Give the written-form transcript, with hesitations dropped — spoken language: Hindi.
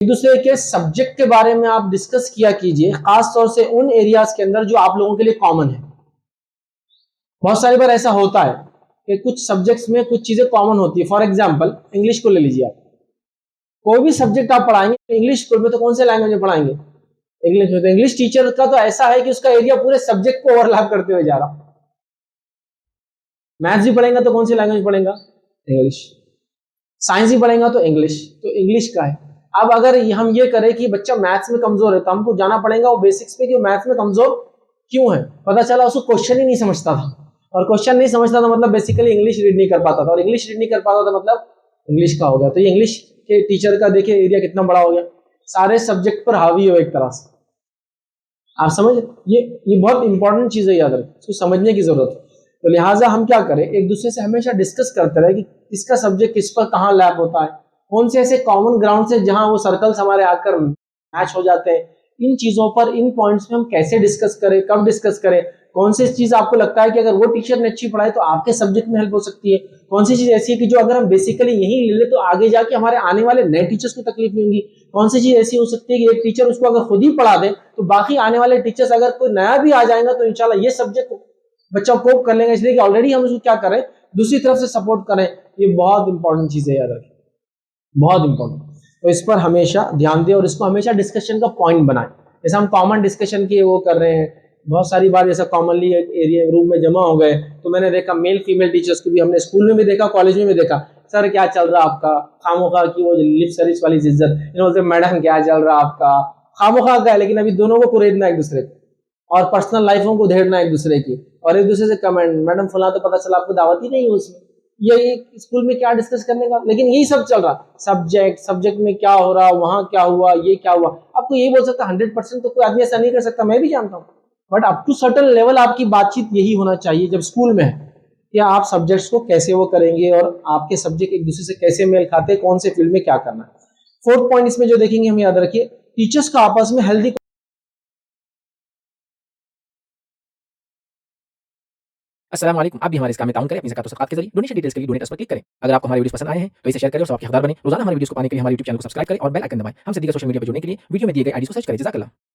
एक दूसरे के सब्जेक्ट के बारे में आप डिस्कस किया कीजिए, खास तौर से उन एरियाज के अंदर जो आप लोगों के लिए कॉमन है। बहुत सारी बार ऐसा होता है कि कुछ सब्जेक्ट्स में कुछ चीजें कॉमन होती है। फॉर एग्जांपल इंग्लिश को ले लीजिए, आप कोई भी सब्जेक्ट आप पढ़ाएंगे इंग्लिश स्कूल में तो कौन से लैंग्वेज में पढ़ाएंगे? इंग्लिश में। तो इंग्लिश टीचर का तो ऐसा है कि उसका एरिया पूरे सब्जेक्ट को ओवरलैप करते हुए जा रहा। मैथ्स भी पढ़ेगा तो कौन सी लैंग्वेज पढ़ेगा? इंग्लिश। साइंस भी पढ़ेगा तो इंग्लिश, तो इंग्लिश का है। अब अगर हम ये करें कि बच्चा मैथ्स में कमजोर है तो हमको जाना पड़ेगा वो बेसिक्स पे कि मैथ्स में कमजोर क्यों है। पता चला उसको क्वेश्चन ही नहीं समझता था, और क्वेश्चन नहीं समझता था मतलब बेसिकली इंग्लिश रीड नहीं कर पाता था, और इंग्लिश रीड नहीं कर पाता था मतलब इंग्लिश का हो गया। तो ये इंग्लिश के टीचर का देखिए एरिया कितना बड़ा हो गया, सारे सब्जेक्ट पर हावी हो एक तरह से। आप समझ, ये बहुत इंपॉर्टेंट चीज है, याद रखें, इसको समझने की जरूरत है। तो लिहाजा हम क्या करें, एक दूसरे से हमेशा डिस्कस करते रहे कि किसका सब्जेक्ट किस पर कहाँ लैप होता है, कौन से ऐसे कॉमन ग्राउंड से जहां वो सर्कल्स हमारे आकर मैच हो जाते हैं। इन चीजों पर, इन पॉइंट्स पे हम कैसे डिस्कस करें, कब डिस्कस करें, कौन सी चीज आपको लगता है कि अगर वो टीचर ने अच्छी पढ़ाई तो आपके सब्जेक्ट में हेल्प हो सकती है, कौन सी चीज ऐसी है कि जो अगर हम बेसिकली यही ले ले तो आगे जाके हमारे आने वाले नए टीचर्स को तकलीफ नहीं होगी, कौन सी चीज ऐसी हो सकती है कि एक टीचर उसको अगर खुद ही पढ़ा दे तो बाकी आने वाले टीचर्स अगर कोई नया भी आ जाएगा तो इंशाल्लाह ये सब्जेक्ट बच्चा कोप कर लेंगे। इसलिए कि ऑलरेडी हम उसको क्या करें, दूसरी तरफ से सपोर्ट करें। ये बहुत इंपॉर्टेंट चीज है, याद रखें, बहुत इंपॉर्टेंट। तो इस पर हमेशा ध्यान दें और इसको हमेशा डिस्कशन का पॉइंट बनाएं। जैसे हम कॉमन डिस्कशन की वो कर रहे हैं, बहुत सारी बार जैसा कॉमनली एरिया रूम में जमा हो गए तो मैंने देखा मेल फीमेल टीचर्स को भी, हमने स्कूल में भी देखा, कॉलेज में भी देखा, सर क्या चल रहा आपका, खामोखा की वो लिप सर्विस वाली इज्जत, मैडम क्या चल रहा आपका, खामोखा का है, लेकिन अभी दोनों को कुरेदना एक दूसरे को और पर्सनल लाइफों को धेड़ना एक दूसरे की, और एक दूसरे से कमेंट, मैडम फुला तो पता चला आपको दावत ही नहीं है उसमें। ये स्कूल में क्या डिस्कस करने का, लेकिन यही सब चल रहा, सब्जेक्ट में क्या हो रहा, वहां क्या हुआ, ये क्या हुआ। आपको यही बोल सकता 100% तो कोई आदमी ऐसा नहीं कर सकता, मैं भी जानता हूँ, but up to certain level आपकी बातचीत यही होना चाहिए जब स्कूल में है कि आप सब्जेक्ट्स को कैसे वो करेंगे और आपके सब्जेक्ट एक दूसरे से कैसे मेल खाते हैं, कौन से फील्ड में क्या करना है। फोर्थ पॉइंट इसमें जो देखेंगे हम, याद रखिए, टीचर्स का आपस में हेल्दी। अस्सलाम वालेकुम। आप भी हमारे इस काम में ताउन करें अपनी ज़कात और सदक़ात के ज़रिए। डोनेशन डिटेल्स के लिए डोनेट पर क्लिक करें। अगर आपको हमारे वीडियोस पसंद आए हैं तो इसे शेयर करें और सबके हकदार बनें। रोजाना हमारे वीडियोस को पाने के लिए हमारे यूट्यूब चैनल को सब्सक्राइब करें और बेल आइकन दबाएं। हमसे दीगर सोशल मीडिया पर जुड़ने के लिए वीडियो में दिए गए आईडी को सर्च करें। जज़ाकल्लाह।